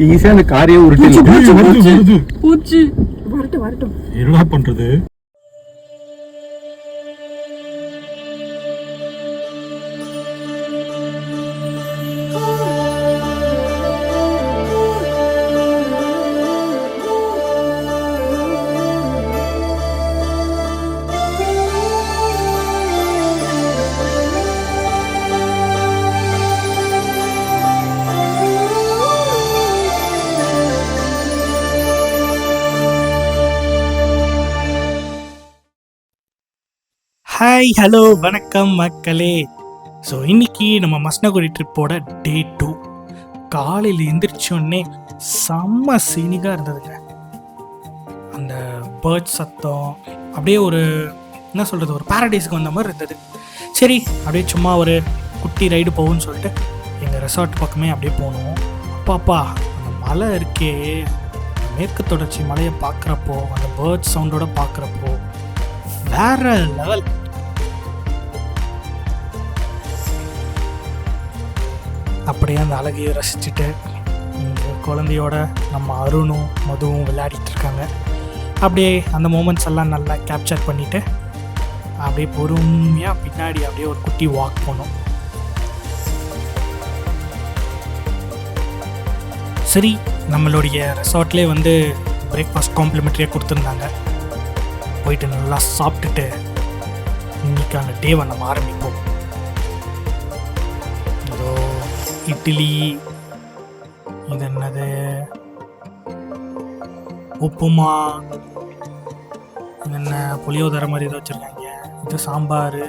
ஈஸியா அந்த காரியை உருட்டி பூச்சி வரட்டும் என்ன பண்றது? ஹாய் ஹலோ வணக்கம் மக்களே. ஸோ இன்றைக்கி நம்ம மஸ்னகுடி ட்ரிப்போட டே 2. காலையில் எந்திரிச்சோடனே செம்ம சீனிக்காக இருந்ததுங்க. அந்த பேர்ட் சத்தம் அப்படியே ஒரு என்ன சொல்கிறது, ஒரு பாரடைஸுக்கு வந்த மாதிரி இருந்தது. சரி அப்படியே சும்மா ஒரு குட்டி ரைடு போகும்னு சொல்லிட்டு எங்கள் ரெசார்ட் பக்கமே அப்படியே போனோம். அப்பாப்பா அந்த மலை இருக்கே, மேற்கு தொடர்ச்சி மலையை பார்க்குறப்போ, அந்த பேர்ட் சவுண்டோட பார்க்குறப்போ வேற லெவல். அப்படியே அந்த அழகையை ரசிச்சுட்டு குழந்தையோட நம்ம அருணும் மதுவும் விளையாடிட்டு இருக்காங்க. அப்படியே அந்த மூமெண்ட்ஸ் எல்லாம் நல்லா கேப்சர் பண்ணிவிட்டு அப்படியே பொறுமையாக பின்னாடி அப்படியே ஒரு குட்டி வாக் போனோம். சரி, நம்மளுடைய ரெசார்ட்லேயே வந்து பிரேக்ஃபாஸ்ட் காம்ப்ளிமெண்ட்ரியாக கொடுத்துருந்தாங்க. போயிட்டு நல்லா சாப்பிட்டுட்டு இன்னைக்கான டேவை நம்ம ஆரம்பிப்போம். ஏதோ இட்லி, இது என்னது உப்புமா, இது என்ன புளியோதரை மாதிரி ஏதோ வச்சுருக்காங்க, இது சாம்பார்,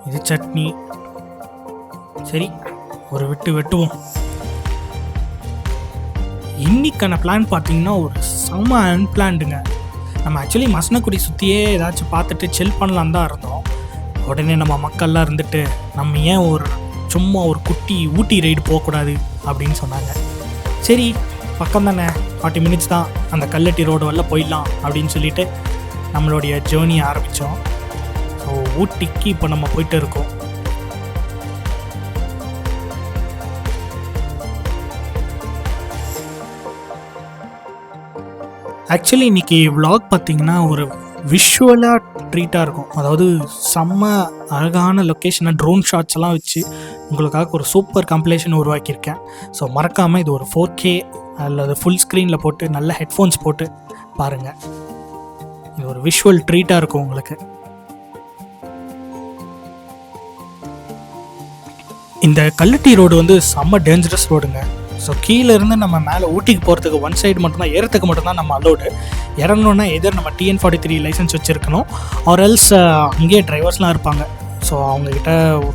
இது சட்னி. சரி ஒரு வெட்டுவோம். இன்னைக்கான பிளான் பார்த்தீங்கன்னா ஒரு செம்ம அன்பிளான்டுங்க. நம்ம ஆக்சுவலி மசனக்குடி சுற்றியே ஏதாச்சும் பார்த்துட்டு சில் பண்ணலான் தான் இருந்தோம். உடனே நம்ம மக்கள்லாம் இருந்துட்டு நம்ம ஏன் சும்மா ஒரு குட்டி ஊட்டி ரைடு போகக்கூடாது அப்படின்னு சொன்னாங்க. சரி பக்கம் தானே, 40 மினிட்ஸ் தான், அந்த கல்லட்டி ரோடு வரல போயிடலாம் அப்படின்னு சொல்லிட்டு நம்மளுடைய ஜேர்னி ஆரம்பித்தோம். ஸோ ஊட்டிக்கு இப்போ நம்ம போயிட்டு இருக்கோம். ஆக்சுவலி இன்றைக்கி விலாக் பார்த்திங்கன்னா ஒரு விஷுவலாக ட்ரீட்டாக இருக்கும். அதாவது செம்ம அழகான லொக்கேஷனை ட்ரோன் ஷாட்ஸ் எல்லாம் வச்சு உங்களுக்காக ஒரு சூப்பர் கம்ப்ளேஷன் உருவாக்கியிருக்கேன். ஸோ மறக்காமல் இது ஒரு 4K அல்லது ஃபுல் ஸ்க்ரீனில் போட்டு நல்ல ஹெட்ஃபோன்ஸ் போட்டு பாருங்கள். இது ஒரு விஷுவல் ட்ரீட்டாக இருக்கும் உங்களுக்கு. இந்த கல்லட்டி ரோடு வந்து செம்ம டேஞ்சரஸ் ரோடுங்க. ஸோ கீழேருந்து நம்ம மேலே ஊட்டிக்கு போகிறதுக்கு ஒன் சைடு மட்டும்தான், ஏறத்துக்கு மட்டும்தான் நம்ம அலோடு. இறங்கணுன்னா எதர் நம்ம TN43 லைசன்ஸ் வச்சுருக்கணும், ஆர் எல்ஸ் அங்கேயே டிரைவர்ஸ்லாம் இருப்பாங்க. ஸோ அவங்கக்கிட்ட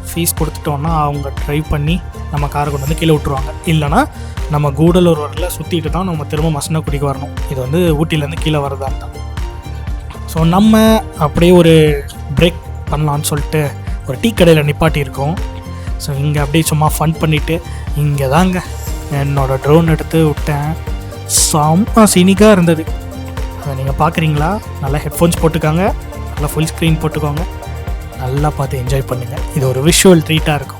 ஃபீஸ் கொடுத்துட்டோன்னா அவங்க ட்ரைவ் பண்ணி நம்ம காரை கொண்டு வந்து கீழே விட்டுருவாங்க. இல்லைனா நம்ம கூடலூர் வரல சுற்றிட்டு தான் நம்ம திரும்ப மசனக்குடிக்கு வரணும். இது வந்து ஊட்டிலேருந்து கீழே வரதா இருந்தால். ஸோ நம்ம அப்படியே ஒரு பிரேக் பண்ணலான்னு சொல்லிட்டு ஒரு டீ கடையில் நிப்பாட்டியிருக்கோம். ஸோ இங்கே அப்படியே சும்மா ஃபன் பண்ணிவிட்டு இங்கே தாங்க என்னோடய ட்ரோன் எடுத்து விட்டேன். செம்ம சீனிக்காக இருந்தது. அதை நீங்கள் பார்க்குறீங்களா? நல்லா ஹெட்ஃபோன்ஸ் போட்டுக்காங்க, நல்லா ஃபுல் ஸ்க்ரீன் போட்டுக்கோங்க, நல்லா பார்த்து என்ஜாய் பண்ணுங்கள். இது ஒரு விஷுவல் ட்ரீட்டாக இருக்கும்.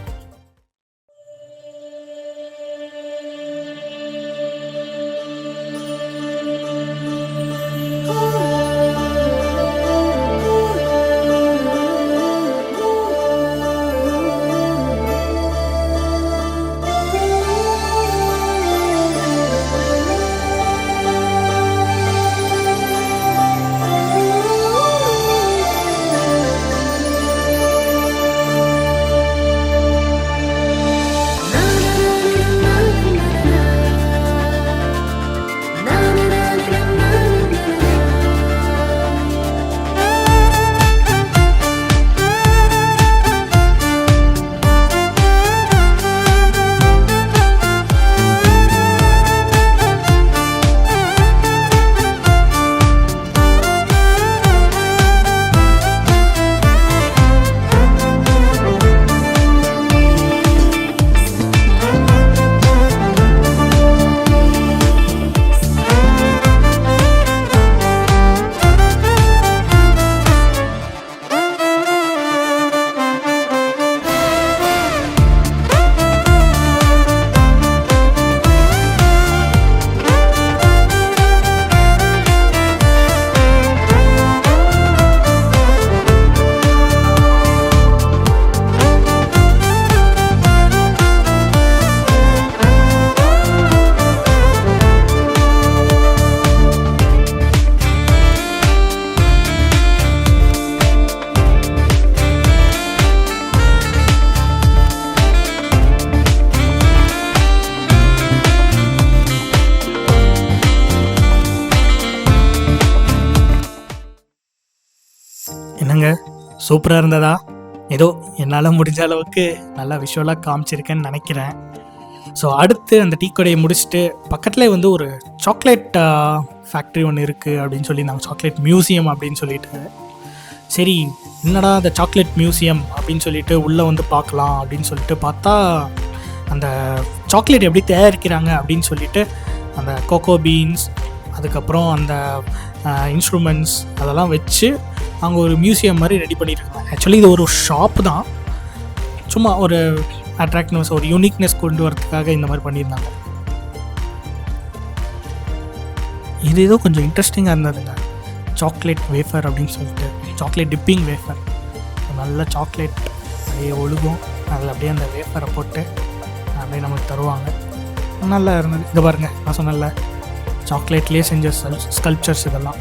சூப்பராக இருந்ததா? ஏதோ என்னால் முடிஞ்ச அளவுக்கு நல்லா விஷுவலாக காமிச்சிருக்கேன்னு நினைக்கிறேன். ஸோ அடுத்து அந்த டீ கடையை முடிச்சுட்டு பக்கத்துலேயே வந்து ஒரு சாக்லேட் ஃபேக்ட்ரி ஒன்று இருக்குது அப்படின்னு சொல்லி நாங்கள் சாக்லேட் மியூசியம் அப்படின்னு சொல்லிட்டு, சரி என்னடா அந்த சாக்லேட் மியூசியம் அப்படின்னு சொல்லிட்டு உள்ளே வந்து பார்க்கலாம் அப்படின்னு சொல்லிட்டு பார்த்தா, அந்த சாக்லேட் எப்படி தயாரிக்கிறாங்க அப்படின்னு சொல்லிட்டு அந்த கோகோ பீன்ஸ், அதுக்கப்புறம் அந்த இன்ஸ்ட்ருமெண்ட்ஸ் அதெல்லாம் வச்சு அங்கே ஒரு மியூசியம் மாதிரி ரெடி பண்ணியிருக்காங்க. ஆக்சுவலி இது ஒரு ஷாப் தான், சும்மா ஒரு அட்ராக்டிவ்னஸ், ஒரு யூனிக்னஸ் கொண்டு வரதுக்காக இந்த மாதிரி பண்ணியிருந்தாங்க. இது ஏதோ கொஞ்சம் இன்ட்ரெஸ்டிங்காக இருந்ததுங்க. சாக்லேட் வேஃபர் அப்படின்னு சொல்லிட்டு, சாக்லேட் டிப்பிங் வேஃபர், நல்ல சாக்லேட் அப்படியே ஒழுகும், அதில் அப்படியே அந்த வேஃபரை போட்டு அப்படியே நமக்கு தருவாங்க. நல்லா இருந்தது. இங்கே பாருங்கள், நான் சொன்னல சாக்லேட்லேயே செஞ்ச ஸ்கல்ப்சர்ஸ் இதெல்லாம்.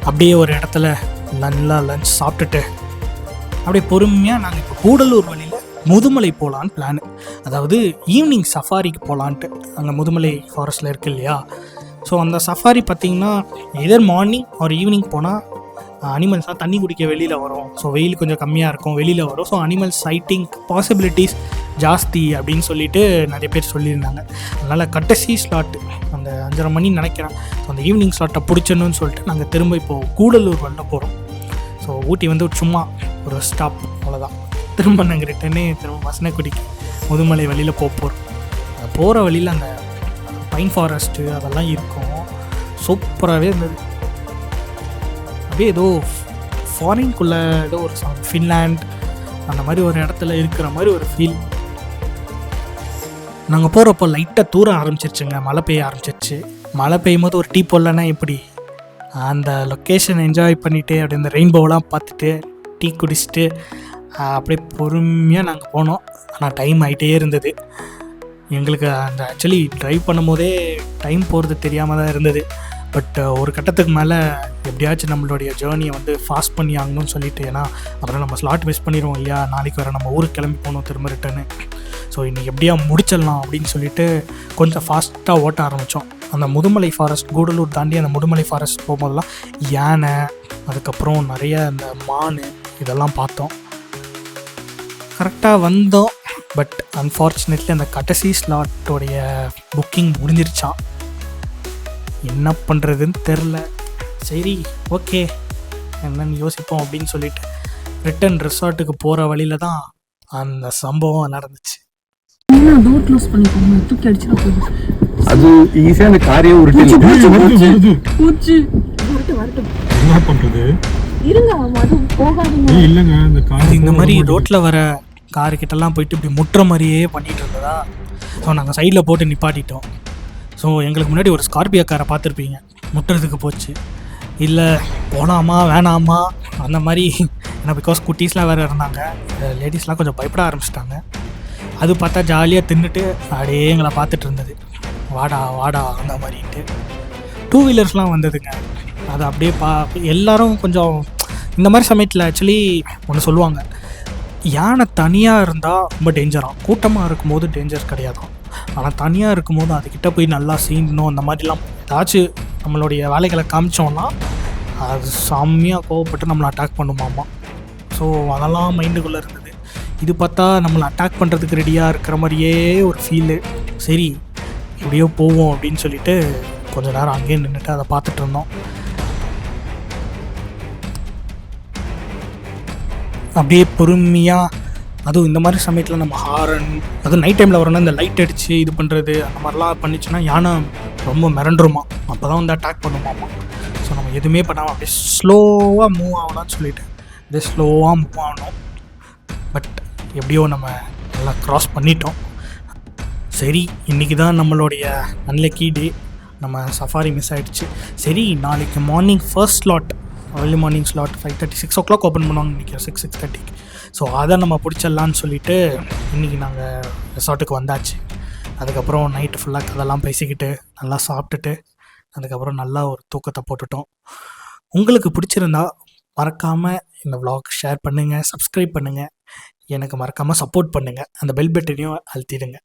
அப்படியே ஒரு இடத்துல நல்லா லஞ்ச் சாப்பிட்டுட்டு அப்படியே பொறுமையாக நாங்கள் இப்போ கூடலூர் வழியில் முதுமலை போகலான்னு பிளான். அதாவது ஈவினிங் சஃபாரிக்கு போகலான்ட்டு. அங்கே முதுமலை ஃபாரஸ்ட்டில் இருக்குது இல்லையா? ஸோ அந்த சஃபாரி பார்த்திங்கன்னா எதர் மார்னிங் ஒரு ஈவினிங் போனால் அனிமல்ஸ்லாம் தண்ணி குடிக்க வெளியில் வரும். ஸோ வெயில் கொஞ்சம் கம்மியாக இருக்கும், வெளியில் வரும். ஸோ அனிமல் சைட்டிங் பாசிபிலிட்டிஸ் ஜாஸ்தி அப்படின்னு சொல்லிட்டு நிறைய பேர் சொல்லியிருந்தாங்க. அதனால் கடைசி ஸ்லாட்டு அந்த 5:30 மணி நினைக்கிறேன். ஸோ அந்த ஈவினிங் ஸ்லாட்டை பிடிச்சணுன்னு சொல்லிட்டு நாங்கள் திரும்ப இப்போது கூடலூர் வரல போகிறோம். ஸோ ஊட்டி வந்து சும்மா ஒரு ஸ்டாப், அவ்வளோதான். திரும்ப நாங்கள் திரும்ப மசனக்குடிக்கு முதுமலை வழியில் போகிறோம். போகிற வழியில் அந்த பைன் ஃபாரஸ்ட்டு அதெல்லாம் இருக்கும். சூப்பராகவே இருந்தது. அப்படியே ஏதோ ஃபாரின்குள்ளே ஏதோ ஒரு ஃபின்லாண்ட் அந்த மாதிரி ஒரு இடத்துல இருக்கிற மாதிரி ஒரு ஃபீல். நாங்கள் போகிறப்போ லைட்டாக தூர ஆரம்பிச்சிருச்சுங்க, மழை பெய்ய ஆரம்பிச்சிருச்சு. மழை பெய்யும் போது ஒரு டீ போடலன்னா எப்படி? அந்த லொக்கேஷன் என்ஜாய் பண்ணிவிட்டு அப்படி அந்த ரெயின்போவெலாம் பார்த்துட்டு டீ குடிச்சிட்டு அப்படியே பொறுமையாக நாங்கள் போனோம். ஆனால் டைம் ஆகிட்டே இருந்தது எங்களுக்கு. அந்த ஆக்சுவலி ட்ரைவ் பண்ணும் போதே டைம் போகிறது தெரியாமல் தான் இருந்தது. பட் ஒரு கட்டத்துக்கு மேலே எப்படியாச்சும் நம்மளுடைய ஜேர்னியை வந்து ஃபாஸ்ட் பண்ணி ஆகணும்னு சொல்லிட்டு, ஏன்னா அப்புறம் நம்ம ஸ்லாட் மிஸ் பண்ணிடுவோம் இல்லையா? நாளைக்கு வர நம்ம ஊருக்கு கிளம்பி போகணும் திரும்ப ரிட்டர்னு. ஸோ இன்றைக்கி எப்படியா முடிச்சிடலாம் அப்படின்னு சொல்லிட்டு கொஞ்சம் ஃபாஸ்ட்டாக ஓட்ட ஆரம்பித்தோம். அந்த முதுமலை ஃபாரஸ்ட், கூடலூர் தாண்டி அந்த முதுமலை ஃபாரஸ்ட் போகும்போதெல்லாம் யானை, அதுக்கப்புறம் நிறைய அந்த மான் இதெல்லாம் பார்த்தோம். கரெக்டாக வந்தோம். பட் அன்ஃபார்ச்சுனேட்லி அந்த கடைசி ஸ்லாட்டோடைய புக்கிங் முடிஞ்சிருச்சான். என்ன பண்ணுறதுன்னு தெரில. சரி ஓகே என்னன்னு யோசிப்போம் அப்படின்னு சொல்லிட்டு ரிட்டன் ரெசார்ட்டுக்கு போகிற வழியில் தான் அந்த சம்பவம் நடந்துச்சு. டோர் க்ளோஸ் பண்ணிக்கோங்க, தூக்கி அடிச்சிட போகுது. அது ஈஸியாக அந்த காரியை உருட்டி பூச்சி வரட்டும். என்ன பண்ணுறது? இருங்க, அது போகாதீங்க. இல்லைங்க, அந்த கார் இந்த மாதிரி ரோட்டில் வர காருக்கிட்டலாம் போயிட்டு இப்படி முட்டுற மாதிரியே பண்ணிகிட்டு இருந்ததா. ஸோ நாங்கள் சைடில் போட்டு நிப்பாட்டிட்டோம். ஸோ எங்களுக்கு முன்னாடி ஒரு ஸ்கார்பியோ காரை பார்த்துருப்பீங்க, முட்டுறதுக்கு போச்சு. இல்லை போகலாமா வேணாமா அந்த மாதிரி, ஏன்னா பிகாஸ் குட்டீஸ்லாம் வேறு இருந்தாங்க, லேடிஸ்லாம் கொஞ்சம் பயப்பட ஆரம்பிச்சிட்டாங்க. அது பார்த்தா ஜாலியாக தின்னுட்டு அப்படியே எங்களை பார்த்துட்டு இருந்தது, வாடா வாடா அந்த மாதிரிட்டு. 2 வீலர்ஸ்லாம் வந்ததுங்க. அது அப்படியே எல்லோரும் கொஞ்சம் இந்த மாதிரி சமயத்தில் ஆக்சுவலி ஒன்று சொல்லுவாங்க, யானை தனியாக இருந்தால் ரொம்ப டேஞ்சராக, கூட்டமாக இருக்கும்போது டேஞ்சர் கிடையாதான். ஆனால் தனியாக இருக்கும்போது அதுக்கிட்ட போய் நல்லா சீண்டணும், அந்த மாதிரிலாம் ஏதாச்சும் நம்மளுடைய வேலைகளை காமிச்சோன்னா அது செம்மையாக கோவப்பட்டு நம்மளை அட்டாக் பண்ணுமாமா. ஸோ அதெல்லாம் மைண்டுக்குள்ளே இருந்தது. இது பார்த்தா நம்மளை அட்டாக் பண்ணுறதுக்கு ரெடியாக இருக்கிற மாதிரியே ஒரு ஃபீலு. சரி எப்படியோ போவோம் அப்படின்னு சொல்லிட்டு கொஞ்சம் நேரம் அங்கேயே நின்றுட்டு அதை பார்த்துட்டு இருந்தோம். அப்படியே பொறுமையாக, அதுவும் இந்த மாதிரி சமயத்தில் நம்ம ஹாரன், அதுவும் நைட் டைமில் வரணும், இந்த லைட் அடித்து இது பண்ணுறது அந்த மாதிரிலாம் பண்ணிச்சுன்னா யானை ரொம்ப மிரண்டுருமா, அப்போ தான் வந்து அட்டாக் பண்ணுமாமா. ஸோ நம்ம எதுவுமே பண்ணாமல் அப்படியே ஸ்லோவாக மூவ் ஆகலாம்னு சொல்லிட்டு அப்படியே ஸ்லோவாக மூவ் ஆகணும். பட் எப்படியோ நம்ம நல்லா க்ராஸ் பண்ணிட்டோம். சரி இன்றைக்கி தான் நம்மளுடைய அன்லக்கி டே, நம்ம சஃபாரி மிஸ் ஆகிடுச்சு. சரி நாளைக்கு morning first slot, early morning slot 5:30 6 o'clock open பண்ணுவாங்க நினைக்கிறேன், 6:30. ஸோ அதை நம்ம பிடிச்சிடலான்னு சொல்லிவிட்டு இன்றைக்கி நாங்கள் ரெசார்ட்டுக்கு வந்தாச்சு. அதுக்கப்புறம் நைட்டு ஃபுல்லாக கதெல்லாம் பேசிக்கிட்டு நல்லா சாப்பிட்டுட்டு அதுக்கப்புறம் நல்லா ஒரு தூக்கத்தை போட்டுட்டோம். உங்களுக்கு பிடிச்சிருந்தா மறக்காமல் இந்த vlog ஷேர் பண்ணுங்கள், சப்ஸ்கிரைப் பண்ணுங்கள், எனக்கு மறக்காமல் சப்போர்ட் பண்ணுங்கள், அந்த பெல் பட்டனையும் அழுத்திடுங்க.